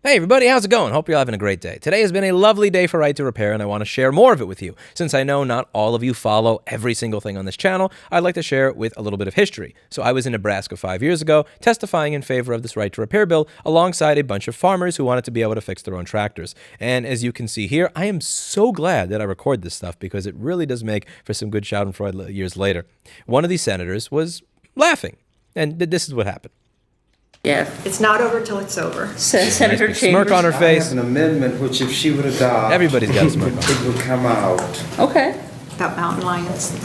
Hey everybody, how's it going? Hope you're having a great day. Today has been a lovely day for Right to Repair, and I want to share more of it with you. Since I know not all of you follow every single thing on this channel, I'd like to share it with a little bit of history. So I was in Nebraska 5 years ago, testifying in favor of this Right to Repair bill alongside a bunch of farmers who wanted to be able to fix their own tractors. And as you can see here, I am so glad that I record this stuff because it really does make for some good schadenfreude years later. One of these senators was laughing, and this is what happened. Yeah. It's not over till it's over. Senator Nice big Chambers. smirk on her I face. have an amendment which, if she would adopt, Everybody's got a smirk on. it would come out. Okay. About mountain lions,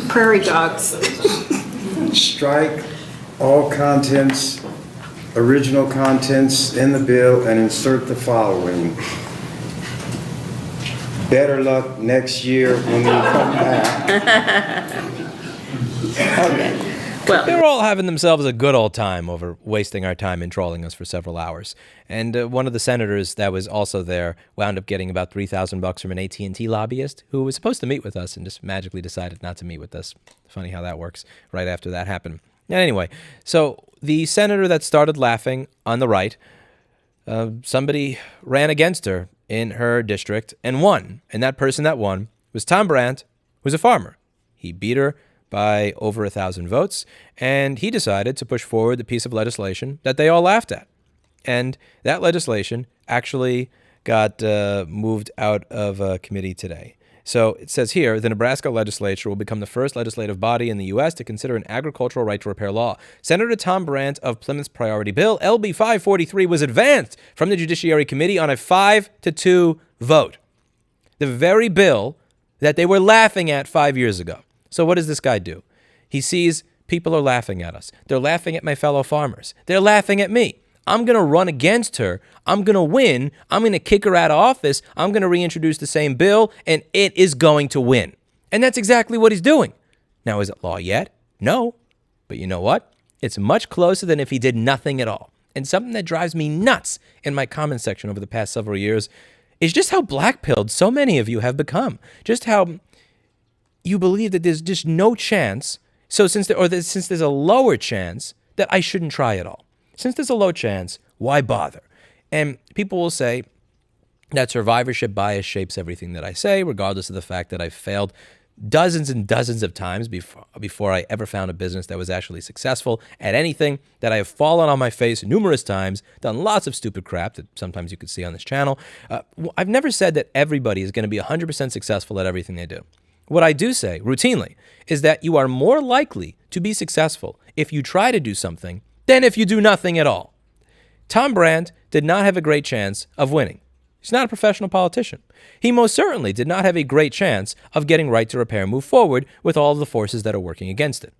prairie dogs. Strike all contents, original contents in the bill, and insert the following. Better luck next year when we come back. Okay. Well, They're all having themselves a good old time over wasting our time and trolling us for several hours. And one of the senators that was also there wound up getting about $3,000 from an AT&T lobbyist who was supposed to meet with us and just magically decided not to meet with us. Funny how that works right after that happened. And anyway, so the senator that started laughing on the right, somebody ran against her in her district and won. And that person that won was Tom Brandt, who's a farmer. He beat her by over 1,000 votes, and he decided to push forward the piece of legislation that they all laughed at. And that legislation actually got moved out of committee today. So it says here, the Nebraska legislature will become the first legislative body in the U.S. to consider an agricultural right to repair law. Senator Tom Brandt of Plymouth's priority bill, LB 543, was advanced from the Judiciary Committee on a 5-2 vote. The very bill that they were laughing at 5 years ago. So what does this guy do? He sees people are laughing at us. They're laughing at my fellow farmers. They're laughing at me. I'm going to run against her. I'm going to win. I'm going to kick her out of office. I'm going to reintroduce the same bill, and it is going to win. And that's exactly what he's doing. Now, is it law yet? No. But you know what? It's much closer than if he did nothing at all. And something that drives me nuts in my comment section over the past several years is just how black-pilled so many of you have become. Just how you believe that there's just no chance, so since there's a lower chance, that I shouldn't try at all. Since there's a low chance, why bother? And people will say that survivorship bias shapes everything that I say, regardless of the fact that I've failed dozens and dozens of times before I ever found a business that was actually successful at anything, that I have fallen on my face numerous times, done lots of stupid crap that sometimes you could see on this channel. I've never said that everybody is going to be 100% successful at everything they do. What I do say routinely is that you are more likely to be successful if you try to do something than if you do nothing at all. Tom Brandt did not have a great chance of winning. He's not a professional politician. He most certainly did not have a great chance of getting Right to Repair move forward with all of the forces that are working against it.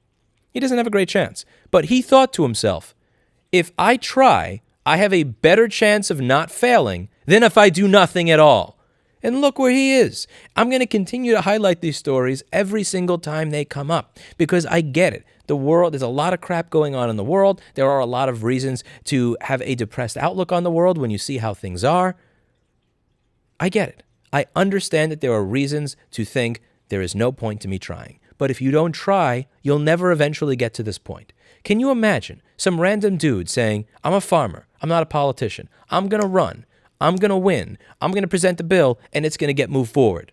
He doesn't have a great chance. But he thought to himself, if I try, I have a better chance of not failing than if I do nothing at all. And look where he is. I'm going to continue to highlight these stories every single time they come up because I get it. The world, there's a lot of crap going on in the world. There are a lot of reasons to have a depressed outlook on the world when you see how things are. I get it. I understand that there are reasons to think there is no point to me trying. But if you don't try, you'll never eventually get to this point. Can you imagine some random dude saying, I'm a farmer, I'm not a politician, I'm going to run, I'm going to win, I'm going to present the bill, and it's going to get moved forward?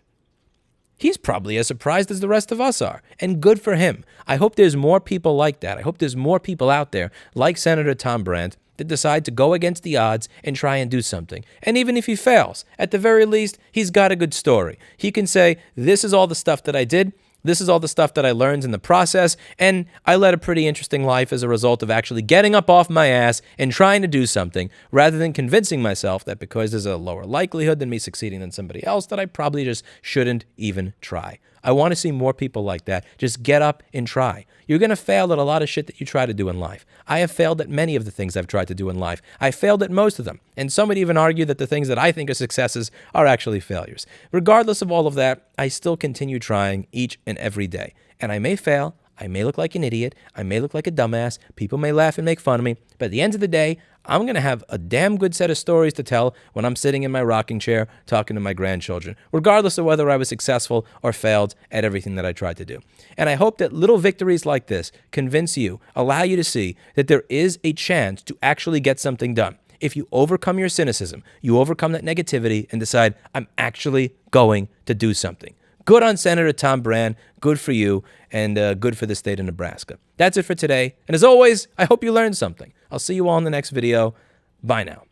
He's probably as surprised as the rest of us are, and good for him. I hope there's more people like that. I hope there's more people out there like Senator Tom Brandt that decide to go against the odds and try and do something. And even if he fails, at the very least, he's got a good story. He can say, this is all the stuff that I did. This is all the stuff that I learned in the process, and I led a pretty interesting life as a result of actually getting up off my ass and trying to do something, rather than convincing myself that because there's a lower likelihood than me succeeding than somebody else, that I probably just shouldn't even try. I want to see more people like that. Just get up and try. You're going to fail at a lot of shit that you try to do in life. I have failed at many of the things I've tried to do in life. I failed at most of them. And some would even argue that the things that I think are successes are actually failures. Regardless of all of that, I still continue trying each and every day. And I may fail. I may look like an idiot. I may look like a dumbass. People may laugh and make fun of me. But at the end of the day, I'm going to have a damn good set of stories to tell when I'm sitting in my rocking chair talking to my grandchildren, regardless of whether I was successful or failed at everything that I tried to do. And I hope that little victories like this convince you, allow you to see that there is a chance to actually get something done. if you overcome your cynicism, you overcome that negativity and decide, I'm actually going to do something. Good on Senator Tom Brand. Good for you, and good for the state of Nebraska. That's it for today. And as always, I hope you learned something. I'll see you all in the next video. Bye now.